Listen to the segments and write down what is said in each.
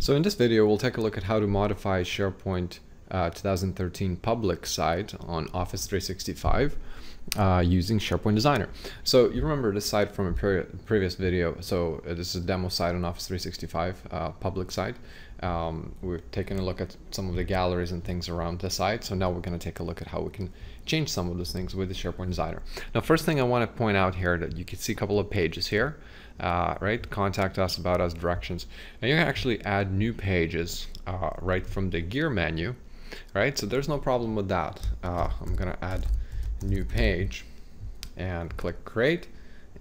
So in this video, we'll take a look at how to modify SharePoint 2013 public site on Office 365 using SharePoint Designer. So you remember this site from a previous video. So this is a demo site on Office 365 public site. We've taken a look at some of the galleries and things around the site. So now we're going to take a look at how we can change some of those things with the SharePoint Designer. Now, first thing I want to point out here that you can see a couple of pages here. Right, contact us, about us, directions, and you can actually add new pages right from the gear menu, right? So there's no problem with that. I'm gonna add a new page and click create,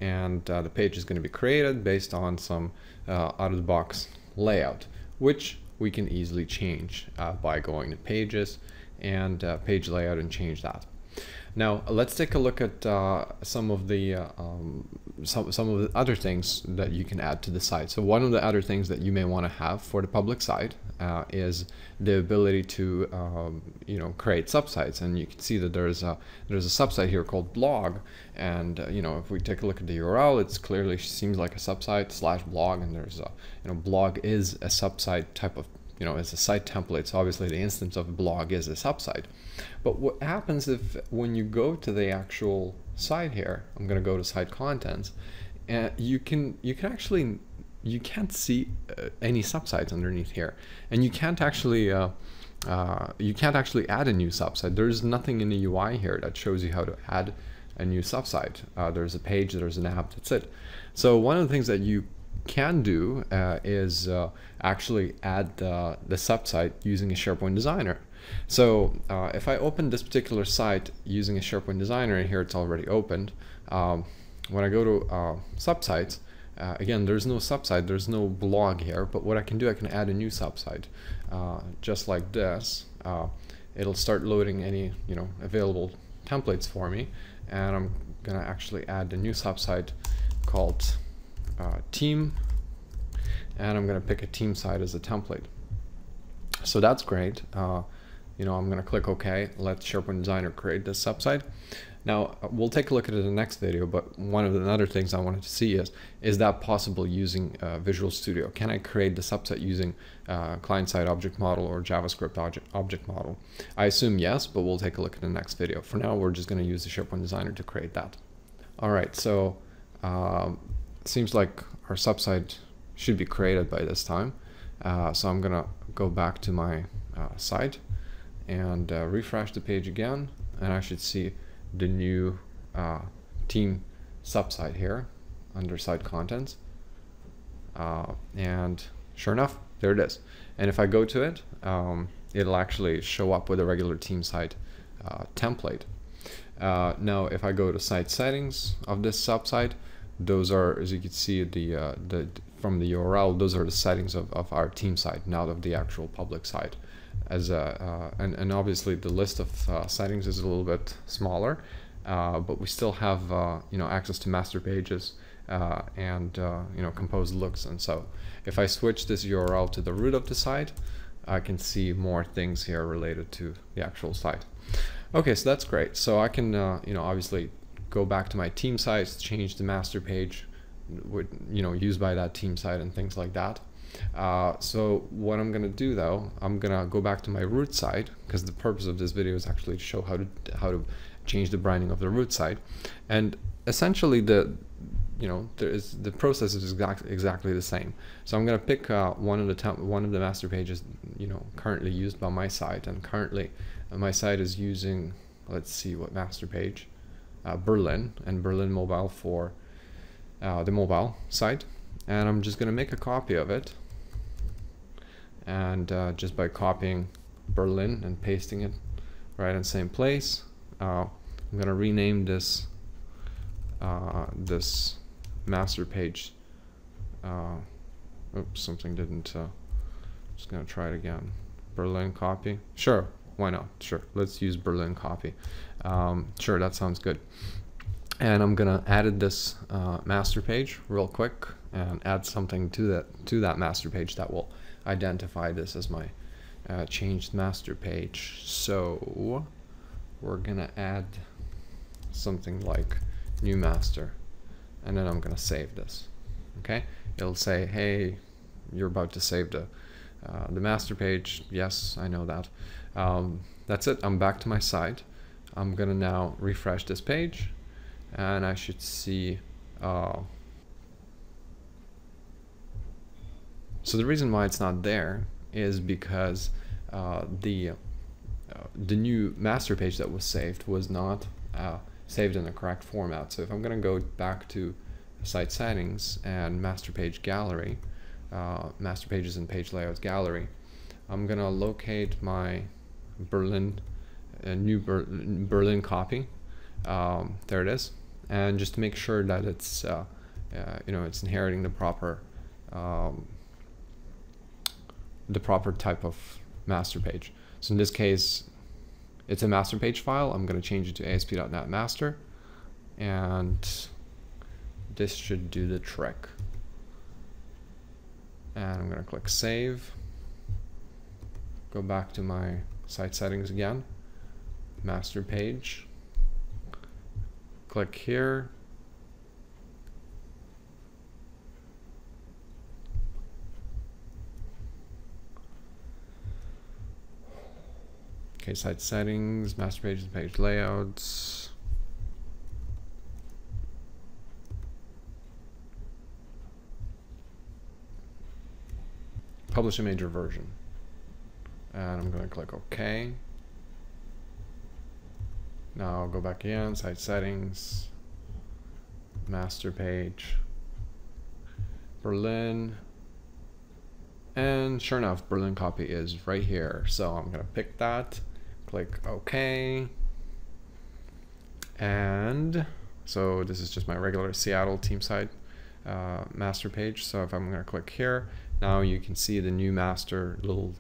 and the page is going to be created based on some out-of-the-box layout, which we can easily change by going to pages and page layout and change that. Now let's take a look at some of the other things that you can add to the site. So one of the other things that you may want to have for the public site is the ability to create subsites, and you can see that there's a subsite here called blog, and if we take a look at the URL, it's clearly seems like a subsite /blog, and there's a blog is a subsite type of it's a site template, so obviously the instance of blog is a subsite. But what happens if when you go to the actual site here, I'm going to go to site contents, and you can't see any subsites underneath here, and you can't actually add a new subsite. There's nothing in the UI here that shows you how to add a new subsite. There's a page, there's an app, that's it. So one of the things that you can do is actually add the subsite using a SharePoint Designer. So if I open this particular site using a SharePoint Designer, and here it's already opened, when I go to subsites, again, there's no subsite, there's no blog here, but what I can do, I can add a new subsite just like this. It'll start loading any available templates for me, and I'm gonna actually add a new subsite called team, and I'm going to pick a team site as a template. So that's great. I'm going to click OK, let SharePoint Designer create this subsite. Now we'll take a look at it in the next video, but one of the other things I wanted to see is that possible using Visual Studio? Can I create the subsite using client-side object model or JavaScript object model? I assume yes, but we'll take a look at the next video. For now, we're just going to use the SharePoint Designer to create that. All right, so seems like our subsite should be created by this time. So I'm gonna go back to my site and refresh the page again, and I should see the new team subsite here under site contents. And sure enough, there it is. And if I go to it, it'll actually show up with a regular team site template. Now if I go to site settings of this subsite, those are, as you can see from the URL, those are the settings of our team site, not of the actual public site. And obviously the list of settings is a little bit smaller, but we still have access to master pages and composed looks. And so if I switch this URL to the root of the site, I can see more things here related to the actual site. Okay, so that's great. So I can obviously go back to my team sites, change the master page used by that team site and things like that. So what I'm gonna do though, I'm gonna go back to my root site, because the purpose of this video is actually to show how to change the branding of the root site. And essentially the process is exactly the same. So I'm gonna pick one of the master pages currently used by my site, and currently my site is using, let's see what master page, Berlin, and Berlin Mobile for the mobile site. And I'm just going to make a copy of it, and just by copying Berlin and pasting it right in the same place, I'm going to rename this this master page. Oops, something didn't. Just going to try it again. Berlin copy. Sure. Why not? Sure, let's use Berlin copy. Sure, that sounds good. And I'm gonna add this master page real quick and add something to that master page that will identify this as my changed master page. So we're gonna add something like new master, and then I'm gonna save this. Okay, it'll say, hey, you're about to save the The master page, yes, I know that. That's it. I'm back to my site. I'm gonna now refresh this page, and I should see. So the reason why it's not there is because the new master page that was saved was not saved in the correct format. So if I'm going to go back to site settings and master page gallery, master pages and page layouts gallery, I'm going to locate my new Berlin copy. There it is, and just to make sure that it's it's inheriting the proper type of master page. So in this case, it's a master page file. I'm going to change it to ASP.NET Master, and this should do the trick. And I'm going to click Save. Go back to my site settings again. Master page. Click here. Okay, site settings, master pages, page layouts. Publish a major version. And I'm going to click OK. Now I'll go back again, site settings, master page, Berlin. And sure enough, Berlin copy is right here. So I'm going to pick that. Click OK, and so this is just my regular Seattle team site master page. So if I'm going to click here, now you can see the new master little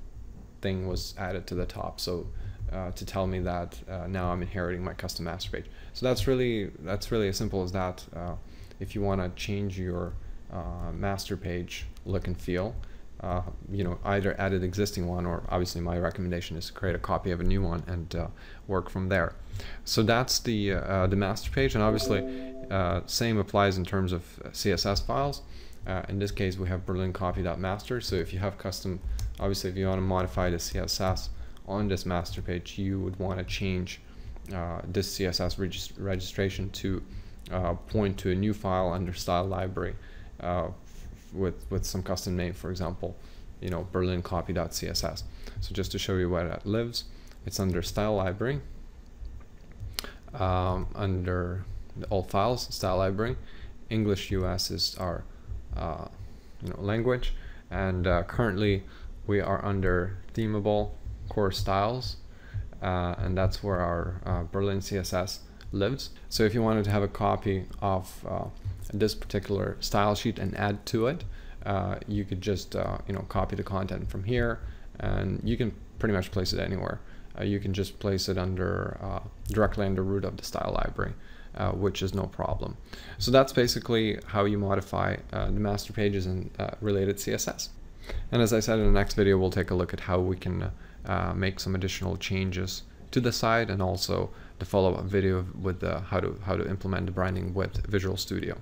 thing was added to the top. So to tell me that now I'm inheriting my custom master page. So that's really as simple as that. If you want to change your master page look and feel, either add an existing one, or obviously my recommendation is to create a copy of a new one and work from there. So that's the master page, and obviously same applies in terms of CSS files. In this case, we have Berlin copy.master. So if you have custom, obviously if you want to modify the CSS on this master page, you would want to change this CSS registration to point to a new file under style library with some custom name, for example, Berlin copy.css. So just to show you where that lives, it's under style library, under the all files, style library. English US is our language, and currently we are under themable core styles, and that's where our Berlin CSS lives. So if you wanted to have a copy of this particular style sheet and add to it, you could just copy the content from here, and you can pretty much place it anywhere. You can just place it under directly under root of the style library, which is no problem. So that's basically how you modify the master pages and related CSS. And as I said, in the next video we'll take a look at how we can make some additional changes to the site, and also the follow-up video with how to implement the branding with Visual Studio.